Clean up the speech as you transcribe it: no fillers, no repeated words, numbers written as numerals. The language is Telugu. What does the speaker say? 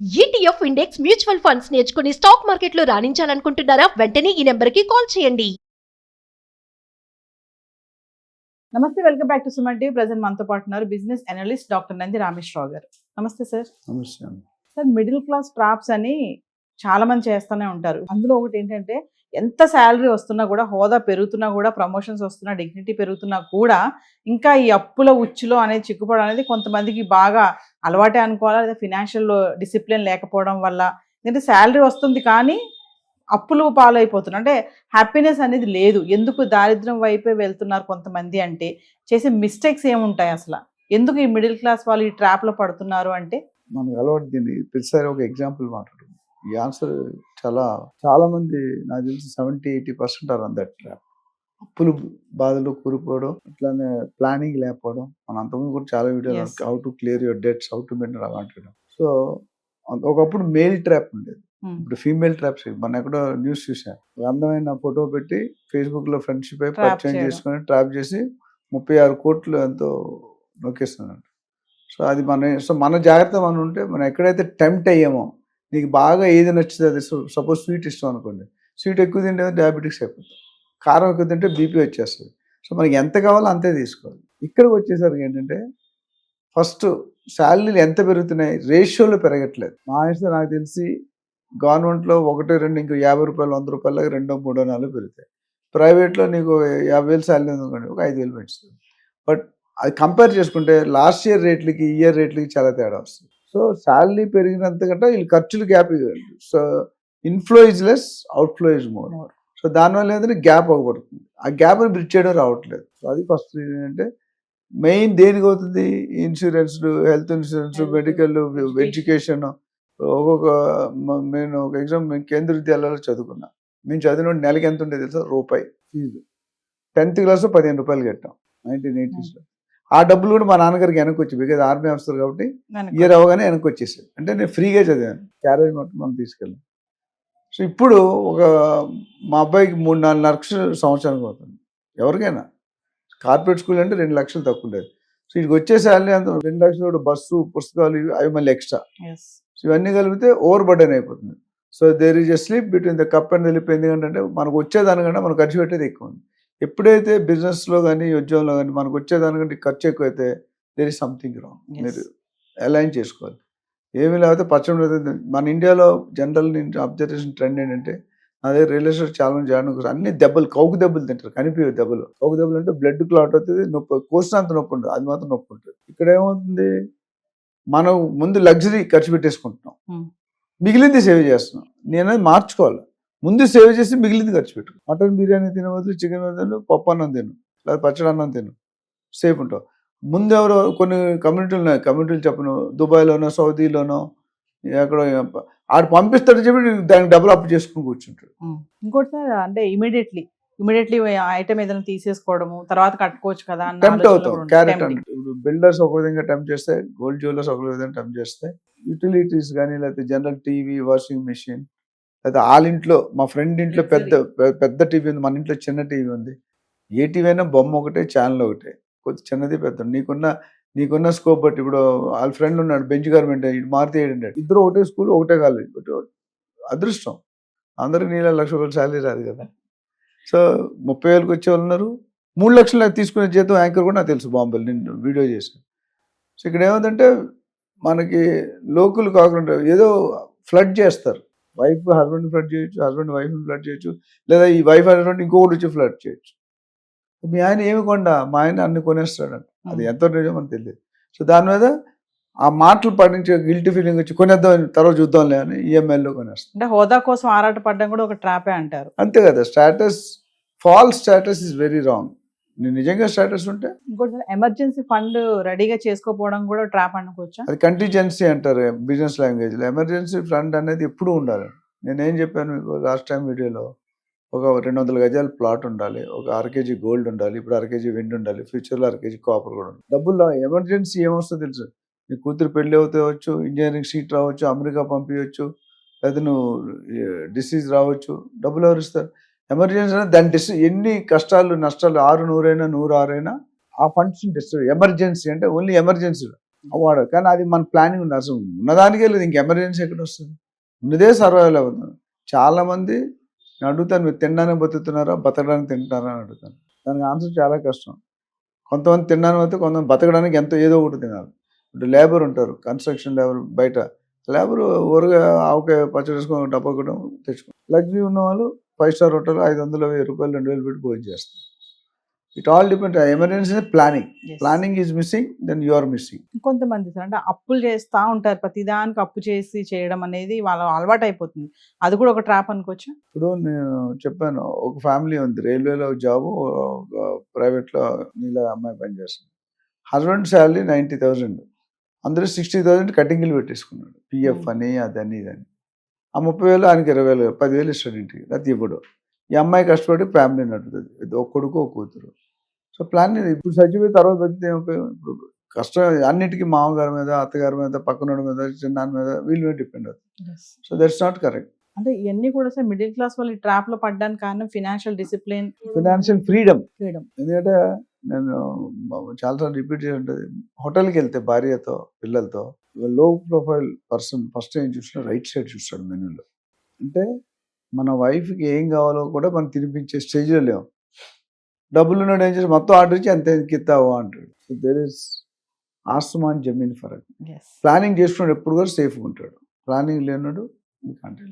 ఈటీఎఫ్ ఇండెక్స్ మ్యూచువల్ ఫండ్స్ నేర్చుకుని స్టాక్ మార్కెట్లో రాణించాలనుకుంటున్నారా? వెంటనే ఈ నెంబర్కి కాల్ చేయండి. నమస్తే, welcome back to Suman TV. Present మనతో పాటు ఉన్నారు business analyst doctor Nandi Rameshwar Rao గారు. నమస్తే సార్. నమస్తే. సార్, మిడిల్ క్లాస్ ట్రాప్స్ అని చాలా మంది చేస్తూనే ఉంటారు. అందులో ఒకటి ఏంటంటే, ఎంత శాలరీ వస్తున్నా కూడా, హోదా పెరుగుతున్నా కూడా, ప్రమోషన్స్ వస్తున్నా, డిగ్నిటీ పెరుగుతున్నా కూడా ఇంకా ఈ అప్పుల ఉచ్చులో అనేది చిక్కుపోవడం అనేది కొంతమందికి బాగా అలవాటే అనుకోవాలా, లేదా ఫినాన్షియల్ డిసిప్లిన్ లేకపోవడం వల్ల. ఎందుకంటే శాలరీ వస్తుంది కానీ అప్పులు పాలైపోతున్నారు, అంటే హ్యాపీనెస్ అనేది లేదు. ఎందుకు దారిద్ర్యం వైపే వెళ్తున్నారు కొంతమంది అంటే, చేసే మిస్టేక్స్ ఏముంటాయి అసలు? ఎందుకు ఈ మిడిల్ క్లాస్ వాళ్ళు ఈ ట్రాప్లో పడుతున్నారు అంటే? మనకు అలవాటు దీన్ని ప్రతిసారి ఒక ఎగ్జాంపుల్ మాట్లాడు. ఈ ఆన్సర్ చాలా మంది నాకు తెలిసి 70-80% ఆర్ ఆన్ దట్ ట్రాప్. అప్పులు బాధలు కూరుకోవడం, అట్లానే ప్లానింగ్ లేకపోవడం. మనం అంతకుముందు కూడా చాలా వీడియోలు how to clear your debts, how to maintain అంటాడు. సో ఒకప్పుడు మేల్ ట్రాప్ ఉండేది, ఇప్పుడు ఫీమేల్ ట్రాప్స్. మన ఎక్కడో న్యూస్ చూసాను, అందమైన ఫోటో పెట్టి ఫేస్బుక్ లో ఫ్రెండ్షిప్ అయి పరిచయం చేసుకుని ట్రాప్ చేసి 36 కోట్లు ఎంతో నొక్కేస్తున్నాడు. సో మన జాగ్రత్త మనం ఉంటే, మనం ఎక్కడైతే టెంప్ట్ అయ్యామో, నీకు బాగా ఏది నచ్చుతుంది, అది సపోజ్ స్వీట్ ఇష్టం అనుకోండి, స్వీట్ ఎక్కువ తింటే డయాబెటిక్స్ అయిపోతుంది, కారం ఎక్కువ తింటే బీపీ వచ్చేస్తుంది. సో మనకి ఎంత కావాలో అంతే తీసుకోవాలి. ఇక్కడికి వచ్చేసరికి ఏంటంటే, ఫస్ట్ శాలరీలు ఎంత పెరుగుతున్నాయి, రేషియోలో పెరగట్లేదు. నాకు తెలిసి గవర్నమెంట్లో 1-2, ఇంకో 50 రూపాయలు 100 రూపాయలకి 2-3-4 పెరుగుతాయి. ప్రైవేట్లో నీకు 50,000 శాలరీ ఉందనుకోండి, ఒక 5,000 పెంచుతుంది. బట్ అది కంపేర్ చేసుకుంటే లాస్ట్ ఇయర్ రేట్లకి ఈ ఇయర్ రేట్లకి చాలా తేడా వస్తుంది. సో శాలరీ పెరిగినంతకంటే వీళ్ళు ఖర్చులు gap. So inflow is less, outflow is more. So దానివల్ల ఏంటంటే గ్యాప్ అవ్వబడుతుంది. ఆ గ్యాప్ని బ్రిడ్జ్ చేయడం రావట్లేదు. సో అది ఫస్ట్ రీజన్. అంటే మెయిన్ దేనికి అవుతుంది, insurance, health insurance, medical, education. నేను ఒక ఎగ్జామ్ కేంద్ర విద్యాలయాల్లో చదువుకున్నా. మేము చదివిన నెలకి ఎంత ఉండేది తెలుసా? రూపాయి ఫీజు. 10th క్లాస్లో 15 రూపాయలు కట్టాం 1980s. ఆ డబ్బులు కూడా మా నాన్నగారికి వెనక్కి వచ్చి, బికాజ్ ఆర్మీ ఆఫీసర్ కాబట్టి ఇయర్ అవగానే వెనక్కి వచ్చేసాడు. అంటే నేను ఫ్రీగా చదివాను, క్యారేజ్ మొత్తం మనం తీసుకెళ్ళాను. సో ఇప్పుడు మా అబ్బాయికి 3-4 లక్షలు సంవత్సరానికి అవుతుంది. ఎవరికైనా కార్పొరేట్ స్కూల్ అంటే 2 లక్షలు తక్కువ లేదు. సో ఇక్కడికి వచ్చే శాలరీ అంత 2 లక్షలు, బస్సు, పుస్తకాలు, అవి మళ్ళీ ఎక్స్ట్రా. సో ఇవన్నీ కలిపితే ఓవర్ బర్డెన్ అయిపోతుంది. So there is a slip between the cup and the lip. ఎందుకంటే మనకు వచ్చేదానికంటే మనకు ఖర్చు పెట్టేది ఎక్కువ ఉంది. ఎప్పుడైతే బిజినెస్లో కానీ ఉద్యోగంలో కానీ మనకు వచ్చేదానికంటే ఖర్చు ఎక్కువైతే దేర్ ఈజ్ సంథింగ్ రాంగ్. మీరు అలైన్ చేసుకోవాలి. ఏమీ లేకపోతే పచ్చడి. మన ఇండియాలో జనరల్ అబ్జర్వేషన్ ట్రెండ్ ఏంటంటే, అదే రియల్ ఎస్టేట్ చాలా మంది జాయిన్ అన్ని దెబ్బలు, కౌకు దెబ్బలు తింటారు, కనిపించే దెబ్బలు. కౌకు దెబ్బలు అంటే బ్లడ్ క్లాట్ అవుతుంది, నొప్పి, కోసినంత నొప్పి ఉంటుంది, అది మాత్రం నొప్పి ఉంటుంది. ఇక్కడ ఏమవుతుంది, మనం ముందు లగ్జరీ ఖర్చు పెట్టేసుకుంటున్నాం, మిగిలింది సేవ్ చేస్తున్నాం. నేనది మార్చుకోవాలి. ముందు సేవ్ చేసి మిగిలింది ఖర్చు పెట్టు. మటన్ బిర్యానీ తినవద్దు, చికెన్ తిను, పప్పు అన్నం తిను, లేదా పచ్చడి అన్నం తిను, సేఫ్ ఉంటావు. ముందు ఎవరో కొన్ని కమ్యూనిటీలు ఉన్నాయి, కమ్యూనిటీలు చెప్పను, దుబాయ్లోనో సౌదీలోనో ఎక్కడో ఆడు పంపిస్తాడు చెప్పి దానికి డబ్బులు అప్పు చేసుకుని కూర్చుంటాడు. ఇంకోటి సార్, అంటే ఇమీడియట్లీ ఐటమ్ ఏదైనా తీసేసుకోవడము, తర్వాత కట్టుకోవచ్చు కదా, టెంప్ట్ అవుతాం. క్యారెట్ అంటే ఇప్పుడు బిల్డర్స్ ఒక విధంగా టెంప్ట్ చేస్తే, గోల్డ్ జ్యువెలర్స్ ఒక విధంగా టెంప్ట్ చేస్తే, యూటిలిటీస్ కానీ, లేకపోతే జనరల్ టీవీ, వాషింగ్ మెషిన్, లేకపోతే వాళ్ళ ఇంట్లో, మా ఫ్రెండ్ ఇంట్లో పెద్ద టీవీ ఉంది, మన ఇంట్లో చిన్న టీవీ ఉంది. ఏ టీవీ అయినా బొమ్మ ఒకటే, ఛానల్ ఒకటే, కొద్ది చిన్నది పెద్ద. నీకున్న స్కోప్ బట్టి. ఇప్పుడు వాళ్ళ ఫ్రెండ్ ఉన్నాడు బెంచ్ గార్మెంట్, ఇటు మారుతి 800, ఇద్దరు ఒకటే స్కూల్, ఒకటే కాలేజ్. అదృష్టం. అందరికి 1 లక్ష రూపాయలు శాలరీ రాదు కదా. సో 30,000కి వచ్చేవాళ్ళు ఉన్నారు. 3 లక్షలు తీసుకునే జీతం యాంకర్ కూడా నాకు తెలుసు, బాంబేలో నేను వీడియో చేశాను. సో ఇక్కడ ఏమంటే, మనకి లోకల్ కాకుండా ఏదో ఫ్లడ్ చేస్తారు. వైఫ్ హస్బెండ్ ఫ్లడ్ చేయొచ్చు, హస్బెండ్ వైఫ్ని ఫ్లడ్ చేయొచ్చు, లేదా ఈ వైఫ్ హస్బెండ్ ఇంకొకటి వచ్చి ఫ్లడ్ చేయొచ్చు. మీ ఆయన ఏమి కొండా, మా ఆయన అన్ని కొనేస్తాడంట. అది ఎంతో నిజం మనకు తెలియదు. సో దాని మీద ఆ మాటలు పడించే గిల్టీ ఫీలింగ్ వచ్చి కొనేద్దాం, తర్వాత చూద్దాంలే అని ఈఎంఐలో కొనేస్తాం. అంటే హోదా కోసం ఆరాట పడడం కూడా ఒక ట్రాపే అంటారు. అంతే కదా. False status is very wrong. నేను నిజంగా స్టేటస్ ఉంటే. ఇంకోటి ఎమర్జెన్సీ ఫండ్ రెడీగా చేసుకోకపోవడం కూడా ట్రాప్ అనుకోవచ్చా? అది కంటింజెన్సీ అంటారు బిజినెస్ లాంగ్వేజ్లో. ఎమర్జెన్సీ ఫండ్ అనేది ఎప్పుడు ఉండాలి. నేనేం చెప్పాను మీకు లాస్ట్ టైం వీడియోలో, ఒక 200 గజాల ప్లాట్ ఉండాలి, ఒక 1/2 kg గోల్డ్ ఉండాలి, ఇప్పుడు 1/2 kg వెండి ఉండాలి, ఫ్యూచర్లో 1/2 kg కాపర్ కూడా ఉండాలి. డబ్బుల్లో ఎమర్జెన్సీ ఏమొస్తుందో తెలుసు. నీ కూతురు పెళ్ళి అవుతావచ్చు, ఇంజనీరింగ్ సీట్ రావచ్చు, అమెరికా పంపించవచ్చు, లేదా నువ్వు డిసీజ్ రావచ్చు, డబ్బులు ఎవరు ఇస్తారు? ఎమర్జెన్సీ దాని ఎన్ని కష్టాలు నష్టాలు 6-100 అయినా 106 అయినా ఆ ఫండ్స్ ఎమర్జెన్సీ అంటే ఓన్లీ ఎమర్జెన్సీ. వాడు కానీ అది మన ప్లానింగ్ ఉంది. అసలు ఉన్నదానికే లేదు, ఇంక ఎమర్జెన్సీ ఎక్కడ వస్తుంది? ఉన్నదే సర్వైవల్ అవుతుంది. చాలా మంది నేను అడుగుతాను, మీరు తినడానికి బతుకుతున్నారా, బతకడానికి తింటున్నారా అని అడుగుతాను. దానికి ఆన్సర్ చాలా కష్టం. కొంతమంది తినడానికి అయితే, కొంతమంది బతకడానికి ఏదో ఒకటి తినాలి. ఇప్పుడు లేబర్ ఉంటారు, కన్స్ట్రక్షన్ లేబర్, బయట లేబర్ ఊరుగా ఆవకాయ పచ్చడి వేసుకొని డబ్బా కూడా తెచ్చుకో. లగ్జరీ ఉన్న వాళ్ళు 5 స్టార్ హోటల్ 500, 1000 రూపాయలు 2000 పెట్టి భోజనం చేస్తారు. It all depend. Emergency planning. Yes. Planning is missing, then you are missing. కొంతమంది సార్ అంటే అప్పులు చేస్తూ ఉంటారు, ప్రతిదానికి అప్పు చేసి చేయడం అనేది వాళ్ళ అలవాటు అయిపోతుంది. అది కూడా ఒక ట్రాప్ అనుకోవచ్చు. ఇప్పుడు నేను చెప్పాను, ఒక ఫ్యామిలీ ఉంది, రైల్వేలో జాబు, ప్రైవేట్లో నీళ్ళ అమ్మాయి పనిచేస్తుంది. హస్బెండ్ శాలరీ 90,000, అందరూ 60,000 కటింగ్లు పెట్టేసుకున్నాడు, పిఎఫ్ అని అదని ఇదని. ఆ 30,000 ఆయనకి 20,000, 10,000 ఇస్తాడు ఇంటికి, అది ఇవ్వడు. ఈ అమ్మాయి కష్టపడి ఫ్యామిలీ నడుపుతుంది, ఒక కొడుకు ఒక కూతురు. సో ప్లాన్ ఇప్పుడు చచ్చిపోయి తర్వాత బతికితే ఏమైపోయాం? ఇప్పుడు కష్టం అన్నిటికీ మామగారి మీద, అత్తగారి మీద, పక్కనోడి మీద, చిన్నాన్న మీద, వీళ్ళ మీద డిపెండ్ అవుతుంది. So that's not correct. అంటే ఇవన్నీ కూడా సార్ మిడిల్ క్లాస్ వాళ్ళు ట్రాప్ లో పడ్డానికి కారణం financial discipline, financial freedom. Freedom. ఎందుకంటే నేను చాలాసార్లు రిపీట్ చేసి ఉంటుంది, హోటల్కి వెళ్తే భార్యతో పిల్లలతో లో ప్రొఫైల్ పర్సన్ ఫస్ట్ ఏం చూసినా రైట్ సైడ్ చూస్తాడు మెనూలో. అంటే మన వైఫ్కి ఏం కావాలో కూడా మనం తినిపించే స్టేజ్లో లేవు. డబ్బులు ఉన్నాడు ఏం చేసి మొత్తం ఆర్డర్ ఇచ్చి అంతే కిత్తావా అంటాడు. సో దేర్ ఇస్ ఆస్మాన్ జమీన్ ఫరక్. ప్లానింగ్ చేసుకున్నాడు ఎప్పుడు కూడా సేఫ్గా ఉంటాడు, ప్లానింగ్ లేనాడు మీకు అంటే